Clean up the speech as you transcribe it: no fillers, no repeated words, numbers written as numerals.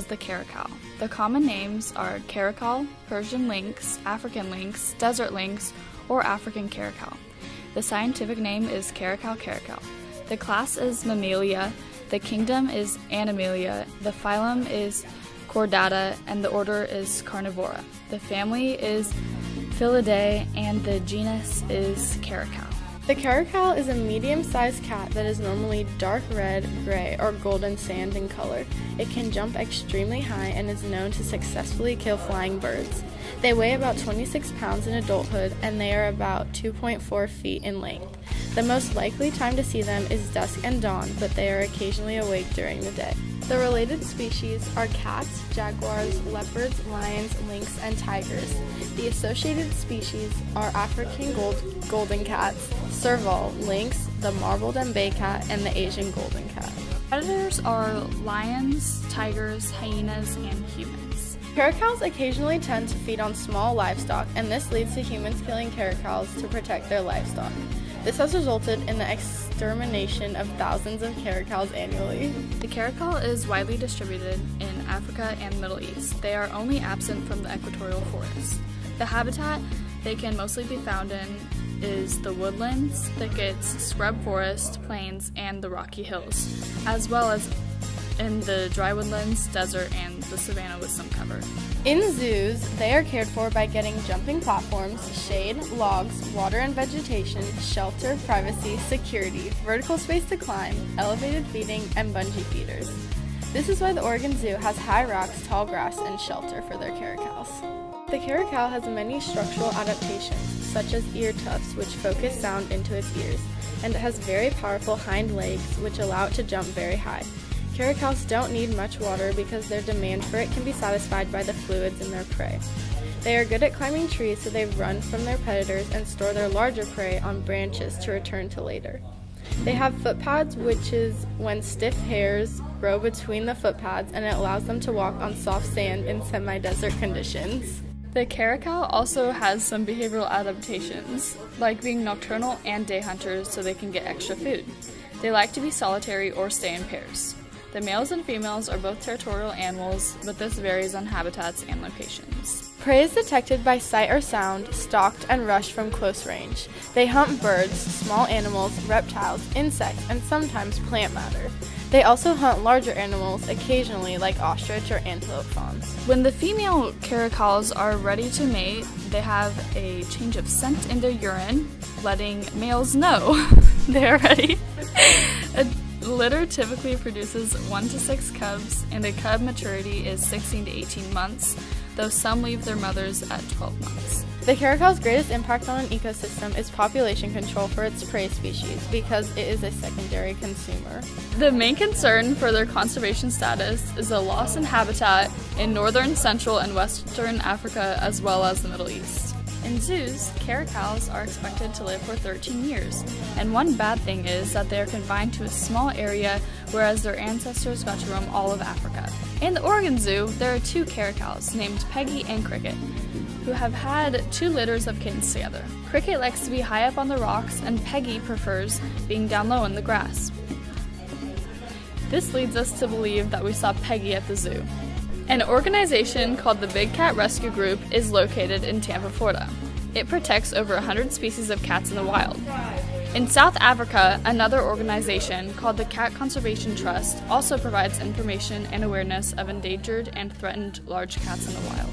was the caracal. The common names are caracal, Persian lynx, African lynx, desert lynx, or African caracal. The scientific name is Caracal caracal. The class is Mammalia, the kingdom is Animalia, the phylum is Chordata, and the order is Carnivora. The family is Felidae, and the genus is Caracal. The caracal is a medium-sized cat that is normally dark red, gray, or golden sand in color. It can jump extremely high and is known to successfully kill flying birds. They weigh about 26 pounds in adulthood, and they are about 2.4 feet in length. The most likely time to see them is dusk and dawn, but they are occasionally awake during the day. The related species are cats, jaguars, leopards, lions, lynx, and tigers. The associated species are African golden cats, serval, lynx, the marbled and bay cat, and the Asian golden cat. Predators are lions, tigers, hyenas, and humans. Caracals occasionally tend to feed on small livestock, and this leads to humans killing caracals to protect their livestock. This has resulted in the extermination of thousands of caracals annually. The caracal is widely distributed in Africa and the Middle East. They are only absent from the equatorial forest. The habitat they can mostly be found in is the woodlands, thickets, scrub forest, plains, and the rocky hills, as well as in the dry woodlands, desert, and the savanna with some cover. In zoos, they are cared for by getting jumping platforms, shade, logs, water and vegetation, shelter, privacy, security, vertical space to climb, elevated feeding, and bungee feeders. This is why the Oregon Zoo has high rocks, tall grass, and shelter for their caracals. The caracal has many structural adaptations, such as ear tufts, which focus sound into its ears, and it has very powerful hind legs, which allow it to jump very high. Caracals don't need much water because their demand for it can be satisfied by the fluids in their prey. They are good at climbing trees, so they run from their predators and store their larger prey on branches to return to later. They have foot pads, which is when stiff hairs grow between the foot pads, and it allows them to walk on soft sand in semi-desert conditions. The caracal also has some behavioral adaptations, like being nocturnal and day hunters so they can get extra food. They like to be solitary or stay in pairs. The males and females are both territorial animals, but this varies on habitats and locations. Prey is detected by sight or sound, stalked, and rushed from close range. They hunt birds, small animals, reptiles, insects, and sometimes plant matter. They also hunt larger animals, occasionally like ostrich or antelope fawns. When the female caracals are ready to mate, they have a change of scent in their urine, letting males know they are ready. A litter typically produces 1 to 6 cubs, and a cub maturity is 16 to 18 months, though some leave their mothers at 12 months. The caracal's greatest impact on an ecosystem is population control for its prey species because it is a secondary consumer. The main concern for their conservation status is a loss in habitat in northern, central, and western Africa as well as the Middle East. In zoos, caracals are expected to live for 13 years, and one bad thing is that they are confined to a small area, whereas their ancestors got to roam all of Africa. In the Oregon Zoo, there are 2 caracals named Peggy and Cricket, who have had 2 litters of kittens together. Cricket likes to be high up on the rocks, and Peggy prefers being down low in the grass. This leads us to believe that we saw Peggy at the zoo. An organization called the Big Cat Rescue Group is located in Tampa, Florida. It protects over 100 species of cats in the wild. In South Africa, another organization called the Cat Conservation Trust also provides information and awareness of endangered and threatened large cats in the wild.